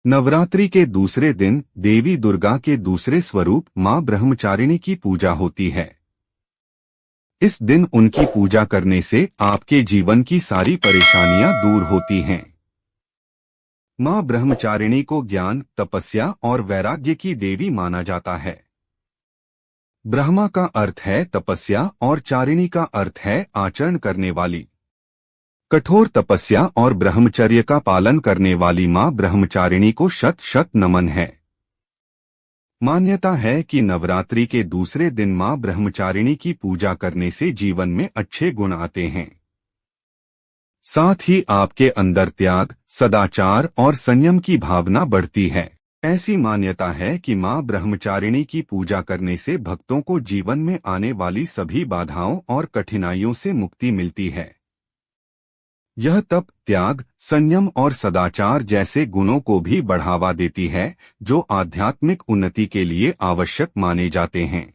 नवरात्रि के दूसरे दिन देवी दुर्गा के दूसरे स्वरूप मां ब्रह्मचारिणी की पूजा होती है। इस दिन उनकी पूजा करने से आपके जीवन की सारी परेशानियां दूर होती हैं। मां ब्रह्मचारिणी को ज्ञान, तपस्या और वैराग्य की देवी माना जाता है। ब्रह्मा का अर्थ है तपस्या और चारिणी का अर्थ है आचरण करने वाली। कठोर तपस्या और ब्रह्मचर्य का पालन करने वाली मां ब्रह्मचारिणी को शत शत नमन है। मान्यता है कि नवरात्रि के दूसरे दिन मां ब्रह्मचारिणी की पूजा करने से जीवन में अच्छे गुण आते हैं। साथ ही आपके अंदर त्याग, सदाचार और संयम की भावना बढ़ती है। ऐसी मान्यता है कि मां ब्रह्मचारिणी की पूजा करने से भक्तों को जीवन में आने वाली सभी बाधाओं और कठिनाइयों से मुक्ति मिलती है। यह तप, त्याग, संयम और सदाचार जैसे गुणों को भी बढ़ावा देती है, जो आध्यात्मिक उन्नति के लिए आवश्यक माने जाते हैं।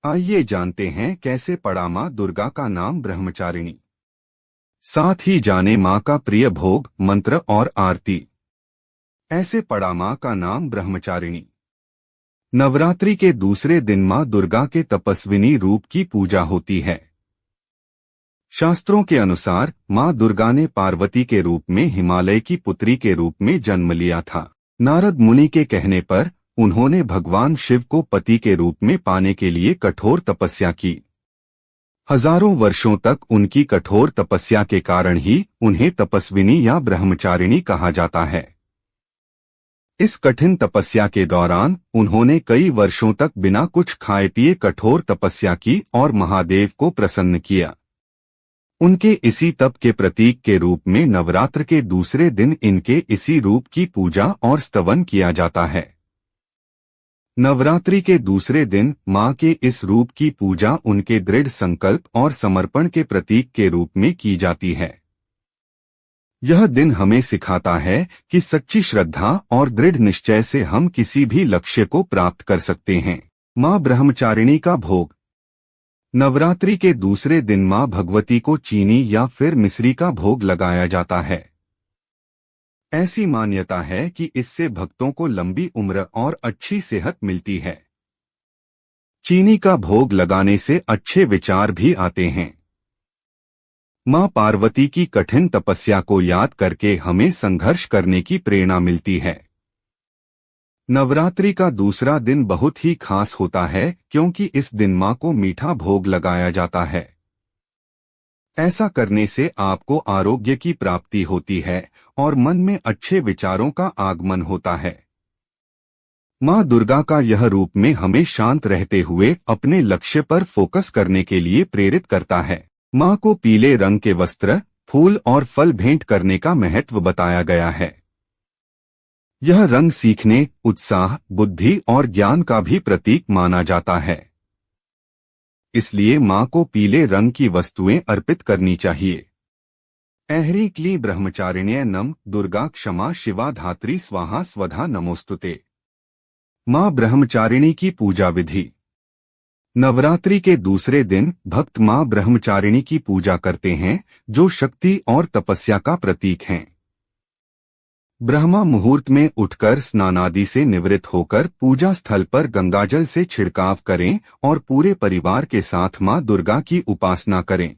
आइए जानते हैं कैसे पड़ा मां दुर्गा का नाम ब्रह्मचारिणी। साथ ही जाने मां का प्रिय भोग, मंत्र और आरती। ऐसे पड़ा मां का नाम ब्रह्मचारिणी। नवरात्रि के दूसरे दिन मां दुर्गा के तपस्विनी रूप की पूजा होती है। शास्त्रों के अनुसार मां दुर्गा ने पार्वती के रूप में हिमालय की पुत्री के रूप में जन्म लिया था। नारद मुनि के कहने पर उन्होंने भगवान शिव को पति के रूप में पाने के लिए कठोर तपस्या की। हजारों वर्षों तक उनकी कठोर तपस्या के कारण ही उन्हें तपस्विनी या ब्रह्मचारिणी कहा जाता है। इस कठिन तपस्या के दौरान उन्होंने कई वर्षों तक बिना कुछ खाए पिए कठोर तपस्या की और महादेव को प्रसन्न किया। उनके इसी तप के प्रतीक के रूप में नवरात्र के दूसरे दिन इनके इसी रूप की पूजा और स्तवन किया जाता है। नवरात्रि के दूसरे दिन मां के इस रूप की पूजा उनके दृढ़ संकल्प और समर्पण के प्रतीक के रूप में की जाती है। यह दिन हमें सिखाता है कि सच्ची श्रद्धा और दृढ़ निश्चय से हम किसी भी लक्ष्य को प्राप्त कर सकते हैं। मां ब्रह्मचारिणी का भोग। नवरात्रि के दूसरे दिन मां भगवती को चीनी या फिर मिश्री का भोग लगाया जाता है। ऐसी मान्यता है कि इससे भक्तों को लंबी उम्र और अच्छी सेहत मिलती है। चीनी का भोग लगाने से अच्छे विचार भी आते हैं। मां पार्वती की कठिन तपस्या को याद करके हमें संघर्ष करने की प्रेरणा मिलती है। नवरात्रि का दूसरा दिन बहुत ही खास होता है क्योंकि इस दिन मां को मीठा भोग लगाया जाता है। ऐसा करने से आपको आरोग्य की प्राप्ति होती है और मन में अच्छे विचारों का आगमन होता है। मां दुर्गा का यह रूप में हमें शांत रहते हुए अपने लक्ष्य पर फोकस करने के लिए प्रेरित करता है। मां को पीले रंग के वस्त्र, फूल और फल भेंट करने का महत्व बताया गया है। यह रंग सीखने, उत्साह, बुद्धि और ज्ञान का भी प्रतीक माना जाता है। इसलिए मां को पीले रंग की वस्तुएं अर्पित करनी चाहिए। ऐहरी क्ली ब्रह्मचारिण्य नम, दुर्गा क्षमा शिवा धात्री स्वाहा स्वधा नमोस्तुते। मां ब्रह्मचारिणी की पूजा विधि। नवरात्रि के दूसरे दिन भक्त मां ब्रह्मचारिणी की पूजा करते हैं, जो शक्ति और तपस्या का प्रतीक हैं। ब्रह्मा मुहूर्त में उठकर स्नानादि से निवृत्त होकर पूजा स्थल पर गंगाजल से छिड़काव करें और पूरे परिवार के साथ मां दुर्गा की उपासना करें।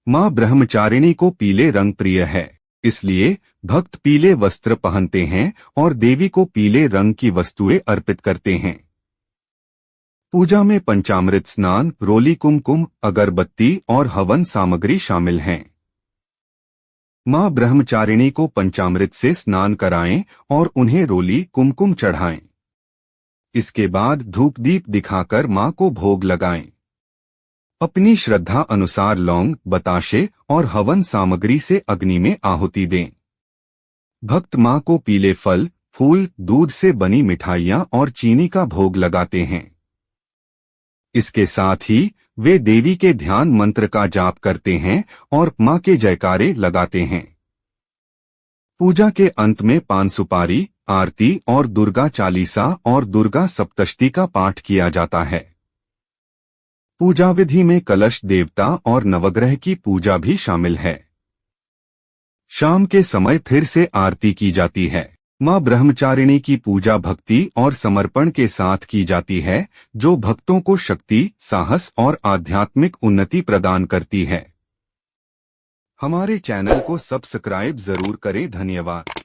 मां ब्रह्मचारिणी को पीले रंग प्रिय है, इसलिए भक्त पीले वस्त्र पहनते हैं और देवी को पीले रंग की वस्तुएं अर्पित करते हैं। पूजा में पंचामृत स्नान, रोली कुमकुम, अगरबत्ती और हवन सामग्री शामिल हैं। मां ब्रह्मचारिणी को पंचामृत से स्नान कराएं और उन्हें रोली कुमकुम चढ़ाएं। इसके बाद धूप दीप दिखाकर मां को भोग लगाएं। अपनी श्रद्धा अनुसार लौंग, बताशे और हवन सामग्री से अग्नि में आहुति दें। भक्त मां को पीले फल, फूल, दूध से बनी मिठाइयां और चीनी का भोग लगाते हैं। इसके साथ ही वे देवी के ध्यान मंत्र का जाप करते हैं और मां के जयकारे लगाते हैं। पूजा के अंत में पान सुपारी, आरती और दुर्गा चालीसा और दुर्गा सप्तशती का पाठ किया जाता है। पूजा विधि में कलश देवता और नवग्रह की पूजा भी शामिल है। शाम के समय फिर से आरती की जाती है। मां ब्रह्मचारिणी की पूजा भक्ति और समर्पण के साथ की जाती है, जो भक्तों को शक्ति, साहस और आध्यात्मिक उन्नति प्रदान करती है। हमारे चैनल को सब्सक्राइब जरूर करें। धन्यवाद।